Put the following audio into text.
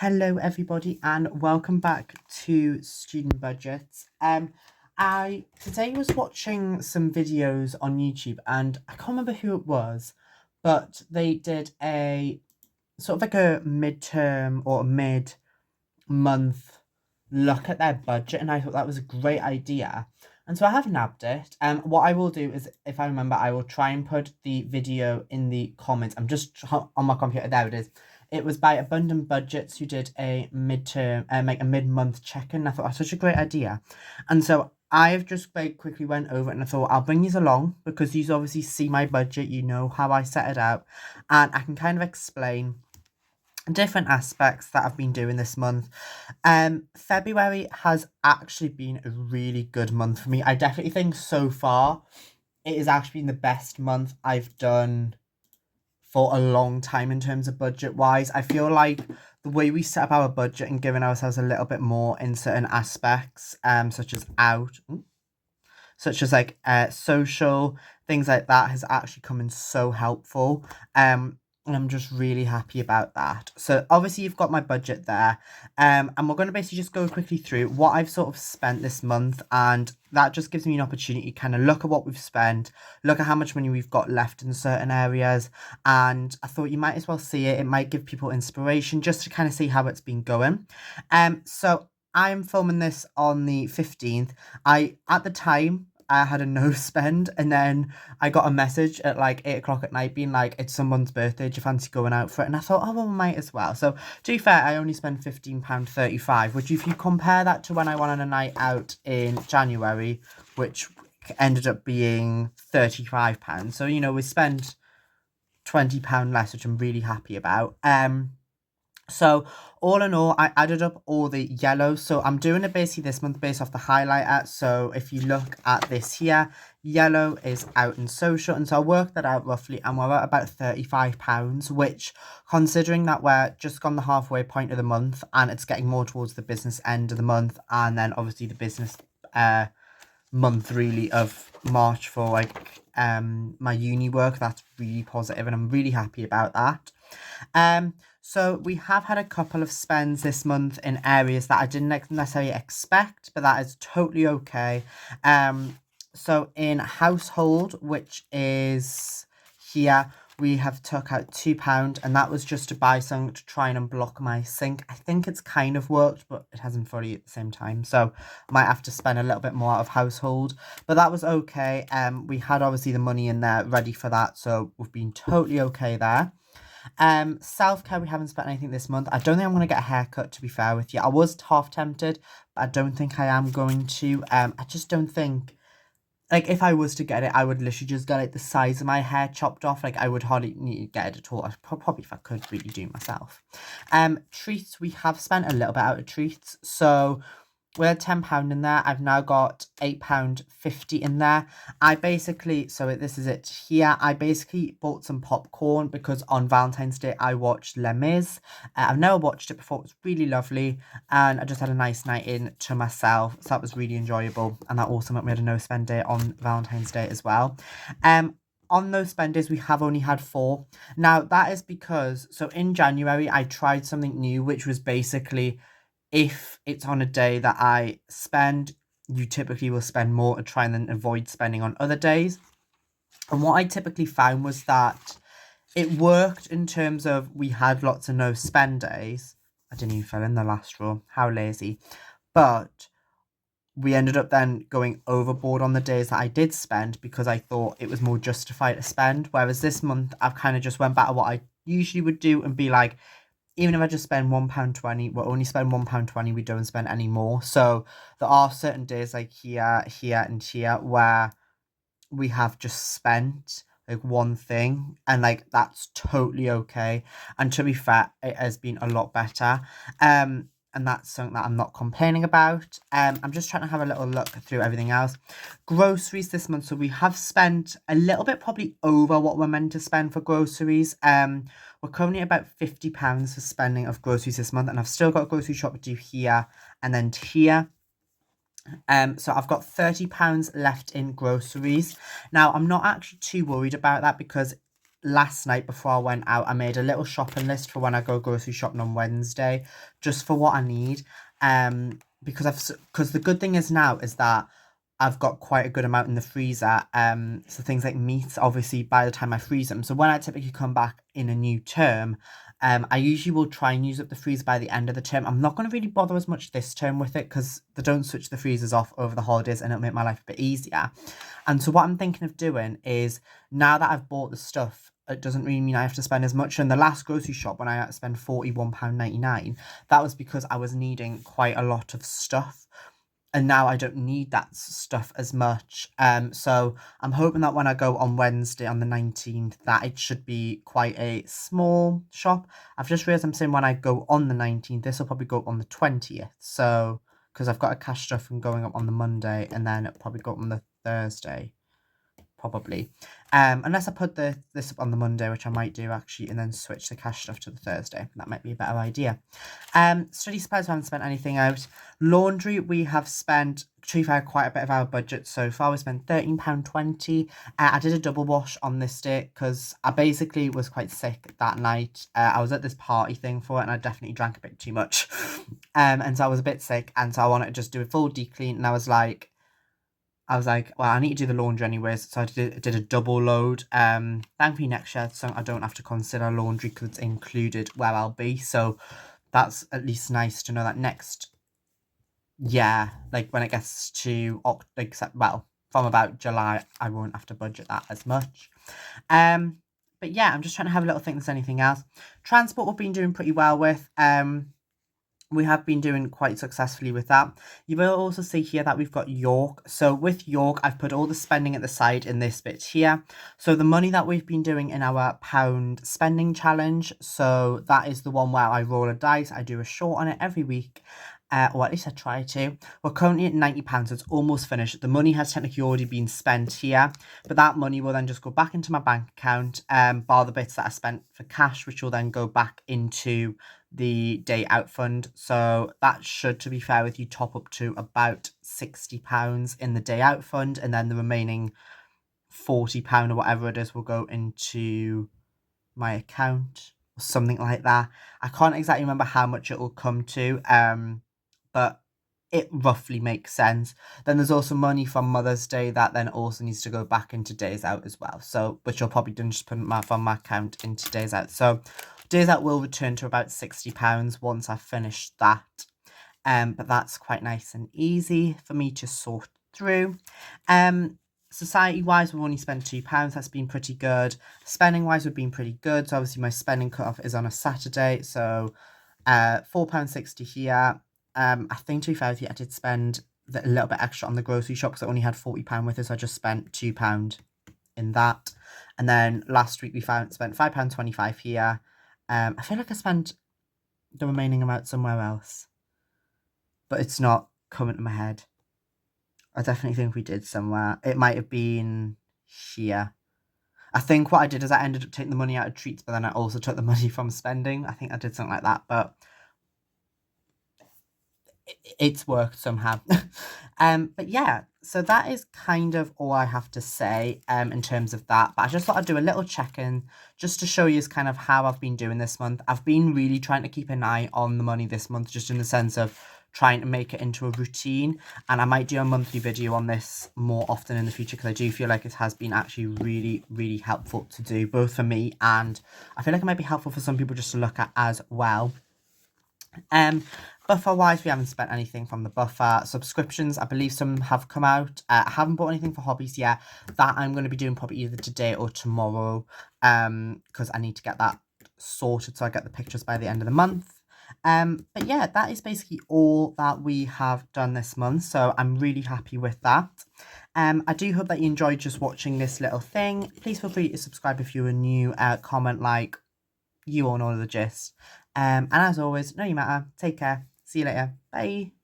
Hello everybody and welcome back to Student Budgets. I today was watching some videos on YouTube and I can't remember who it was, but they did a sort of like a midterm or a mid-month look at their budget, and I thought that was a great idea. And so I have nabbed it. What I will do is, if I remember, I will try and put the video in the comments. I'm just on my computer. There it is. It was by Abundant Budgets who did a midterm, like a mid-month check-in. I thought that's such a great idea, and so I've just very quickly went over it, and I thought I'll bring these along because these obviously see my budget. You know how I set it out, and I can kind of explain different aspects that I've been doing this month. February has actually been a really good month for me. I definitely think so far it has actually been the best month I've done for a long time in terms of budget wise. I feel like the way we set up our budget and giving ourselves a little bit more in certain aspects, such as like social things like that, has actually come in so helpful. And I'm just really happy about that. So obviously you've got my budget there. And we're going to basically just go quickly through what I've sort of spent this month, and that just gives me an opportunity to kind of look at what we've spent, look at how much money we've got left in certain areas, and I thought you might as well see it. It might give people inspiration just to kind of see how it's been going. So I'm filming this on the 15th. At the time, I had a no spend, and then I got a message at like 8 o'clock at night being like, it's someone's birthday, do you fancy going out for it? And I thought, oh, well, we might as well. So to be fair, I only spent £15.35, which if you compare that to when I went on a night out in January, which ended up being £35. So, you know, we spent £20 less, which I'm really happy about. So all in all, I added up all the yellows. So I'm doing it basically this month based off the highlighter. So if you look at this here, yellow is out and social. And so I worked that out roughly, and we're at about £35, which, considering that we're just gone the halfway point of the month and it's getting more towards the business end of the month, and then obviously the business month really of March for like my uni work, that's really positive and I'm really happy about that. So we have had a couple of spends this month in areas that I didn't necessarily expect, but that is totally okay. So in household, which is here, we have took out £2, and that was just to buy something to try and unblock my sink. I think it's kind of worked, but it hasn't fully at the same time, so I might have to spend a little bit more out of household, but that was okay. We had obviously the money in there ready for that, so we've been totally okay there. Self-care, we haven't spent anything this month. I don't think I'm going to get a haircut, to be fair with you. I was half tempted, but I don't think I am going to. I just don't think, like, if I was to get it, I would literally just get like the size of my hair chopped off. Like, I would hardly need to get it at all. I probably, if I could, really do myself. Treats, we have spent a little bit out of treats. So we had £10 in there. I've now got £8.50 in there. I basically, so this is it here. I basically bought some popcorn because on Valentine's Day I watched Les Mis. I've never watched it before. It was really lovely, and I just had a nice night in to myself. So that was really enjoyable, and that also meant we had a no spend day on Valentine's Day as well. On those spend days, we have only had 4. Now that is because, so in January I tried something new, which was basically, if it's on a day that I spend, you typically will spend more to try and then avoid spending on other days. And what I typically found was that it worked in terms of we had lots of no spend days. I didn't even fill in the last row. How lazy. But we ended up then going overboard on the days that I did spend because I thought it was more justified to spend. Whereas this month, I've kind of just went back to what I usually would do and be like, even if I just spend £1.20, we'll only spend £1.20, we don't spend any more. So there are certain days like here, and here where we have just spent like one thing, and like that's totally okay. And to be fair, it has been a lot better. And that's something that I'm not complaining about. I'm just trying to have a little look through everything else. Groceries this month, so we have spent a little bit probably over what we're meant to spend for groceries. We're currently at about £50 for spending of groceries this month, and I've still got a grocery shop to do here and then here. So I've got £30 left in groceries. Now, I'm not actually too worried about that because last night before I went out, I made a little shopping list for when I go grocery shopping on Wednesday, just for what I need. Because the good thing is now is that I've got quite a good amount in the freezer. So things like meats, obviously, by the time I freeze them. So when I typically come back in a new term, I usually will try and use up the freezer by the end of the term. I'm not going to really bother as much this term with it because they don't switch the freezers off over the holidays and it'll make my life a bit easier. And so what I'm thinking of doing is, now that I've bought the stuff, it doesn't really mean I have to spend as much. In the last grocery shop, when I had to spend £41.99, that was because I was needing quite a lot of stuff. And now I don't need that stuff as much. So I'm hoping that when I go on Wednesday on the 19th, that it should be quite a small shop. I've just realised I'm saying when I go on the 19th, this will probably go up on the 20th. So, because I've got a cash stuff from going up on the Monday, and then it'll probably go up on the Thursday. Probably. Unless I put this up on the Monday, which I might do actually, and then switch the cash stuff to the Thursday. That might be a better idea. Study supplies, we haven't spent anything out. Laundry, we have spent, to be fair, quite a bit of our budget so far. We spent £13.20. I did a double wash on this day because I basically was quite sick that night. I was at this party thing for it, and I definitely drank a bit too much. And so I was a bit sick, and so I wanted to just do a full deep clean, and I was like, well, I need to do the laundry anyways, so I did a double load. Thankfully next year, so I don't have to consider laundry because it's included where I'll be. So that's at least nice to know that next year, like when it gets to from about July, I won't have to budget that as much. But yeah, I'm just trying to have a little think. There's anything else. Transport we've been doing pretty well with. We have been doing quite successfully with that. You will also see here that we've got York. So with York, I've put all the spending at the side in this bit here. So the money that we've been doing in our pound spending challenge, so that is the one where I roll a dice. I do a short on it every week. Or at least I try to. We're currently at £90, so it's almost finished. The money has technically already been spent here, but that money will then just go back into my bank account, bar the bits that I spent for cash, which will then go back into the day out fund. So that should, to be fair with you, top up to about £60 in the day out fund, and then the remaining £40 or whatever it is will go into my account or something like that. I can't exactly remember how much it will come to, but it roughly makes sense. Then there's also money from Mother's Day that then also needs to go back into days out as well. So, which I'll probably just put from my account into days out. So days out will return to about £60 once I've finished that. But that's quite nice and easy for me to sort through. Society wise, we've only spent £2. That's been pretty good. Spending wise, we've been pretty good. So obviously my spending cutoff is on a Saturday. So £4.60 here. I think, to be fair with you, I did spend a little bit extra on the grocery shop because I only had £40 with it, so I just spent £2 in that. And then last week we spent £5.25 here. I feel like I spent the remaining amount somewhere else, but it's not coming to my head. I definitely think we did somewhere. It might have been here. I think what I did is I ended up taking the money out of treats, but then I also took the money from spending. I think I did something like that, but it's worked somehow. But yeah, so that is kind of all I have to say in terms of that. But I just thought I'd do a little check-in just to show you kind of how I've been doing this month. I've been really trying to keep an eye on the money this month, just in the sense of trying to make it into a routine, and I might do a monthly video on this more often in the future because I do feel like it has been actually really, really helpful to do, both for me and I feel like it might be helpful for some people just to look at as well. Buffer wise, we haven't spent anything from the buffer. Subscriptions, I believe some have come out. I haven't bought anything for hobbies yet. That I'm going to be doing probably either today or tomorrow, because I need to get that sorted so I get the pictures by the end of the month. But yeah, that is basically all that we have done this month, so I'm really happy with that. I do hope that you enjoyed just watching this little thing. Please feel free to subscribe if you are new, comment, like, you all know the gist. And as always, know you matter. Take care. See you later. Bye.